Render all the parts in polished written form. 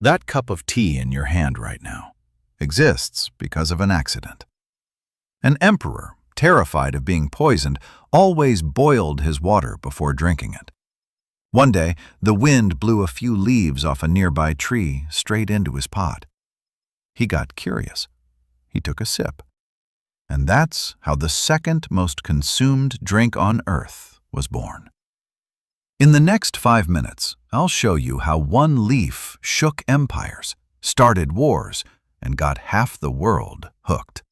That cup of tea in your hand right now exists because of an accident. An emperor, terrified of being poisoned, always boiled his water before drinking it. One day, the wind blew a few leaves off a nearby tree straight into his pot. He got curious. He took a sip. And that's how the second most consumed drink on Earth was born. In the next 5 minutes, I'll show you how one leaf shook empires, started wars, and got half the world hooked.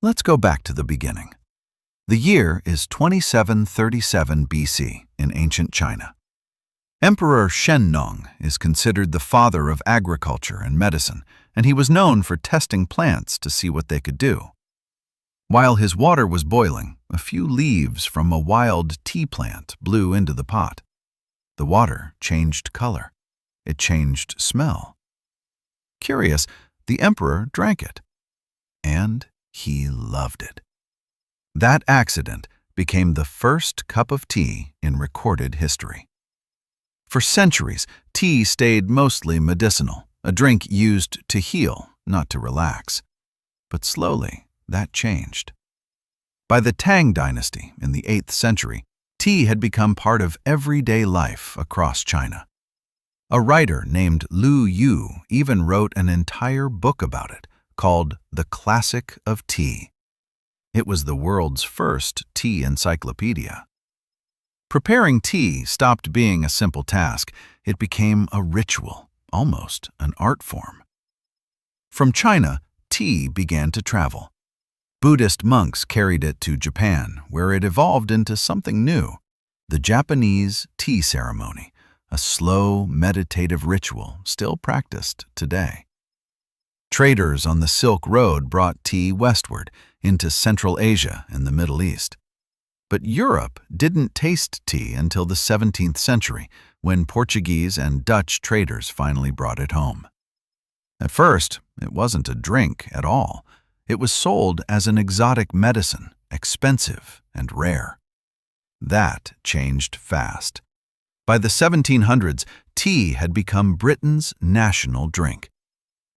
Let's go back to the beginning. The year is 2737 BC in ancient China. Emperor Shennong is considered the father of agriculture and medicine, and he was known for testing plants to see what they could do. While his water was boiling, a few leaves from a wild tea plant blew into the pot. The water changed color. It changed smell. Curious, the emperor drank it. And he loved it. That accident became the first cup of tea in recorded history. For centuries, tea stayed mostly medicinal, a drink used to heal, not to relax. But slowly, that changed. By the Tang Dynasty in the 8th century, tea had become part of everyday life across China. A writer named Lu Yu even wrote an entire book about it, called The Classic of Tea. It was the world's first tea encyclopedia. Preparing tea stopped being a simple task. It became a ritual, almost an art form. From China, tea began to travel. Buddhist monks carried it to Japan, where it evolved into something new, the Japanese tea ceremony, a slow, meditative ritual still practiced today. Traders on the Silk Road brought tea westward into Central Asia and the Middle East. But Europe didn't taste tea until the 17th century, when Portuguese and Dutch traders finally brought it home. At first, it wasn't a drink at all. It was sold as an exotic medicine, expensive and rare. That changed fast. By the 1700s, tea had become Britain's national drink.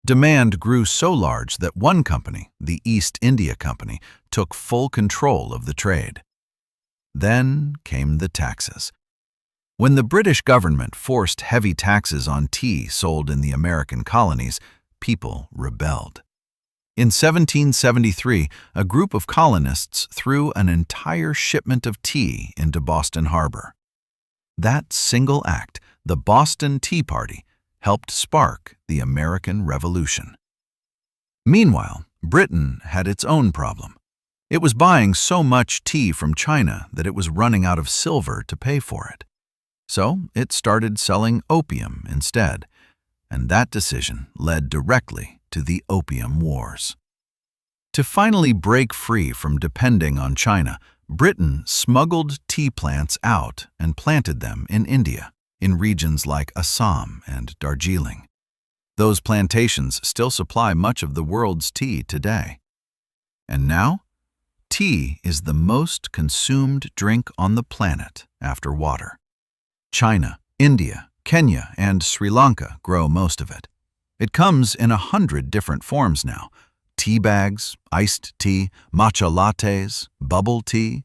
Demand grew so large that one company, the East India Company, took full control of the trade. Then came the taxes. When the British government forced heavy taxes on tea sold in the American colonies, people rebelled. In 1773, a group of colonists threw an entire shipment of tea into Boston Harbor. That single act, the Boston Tea Party, helped spark the American Revolution. Meanwhile, Britain had its own problem. It was buying so much tea from China that it was running out of silver to pay for it. So it started selling opium instead, and that decision led directly to the Opium Wars. To finally break free from depending on China, Britain smuggled tea plants out and planted them in India, in regions like Assam and Darjeeling. Those plantations still supply much of the world's tea today. And now, tea is the most consumed drink on the planet after water. China, India, Kenya, and Sri Lanka grow most of it. It comes in 100 different forms now: tea bags, iced tea, matcha lattes, bubble tea.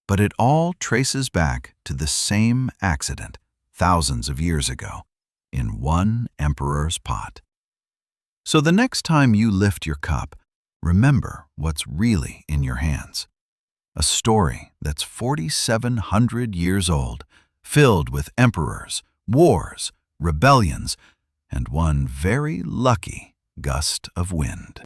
But it all traces back to the same accident thousands of years ago, in one emperor's pot. So the next time you lift your cup, remember what's really in your hands. A story that's 4,700 years old, filled with emperors, wars, rebellions, and one very lucky gust of wind.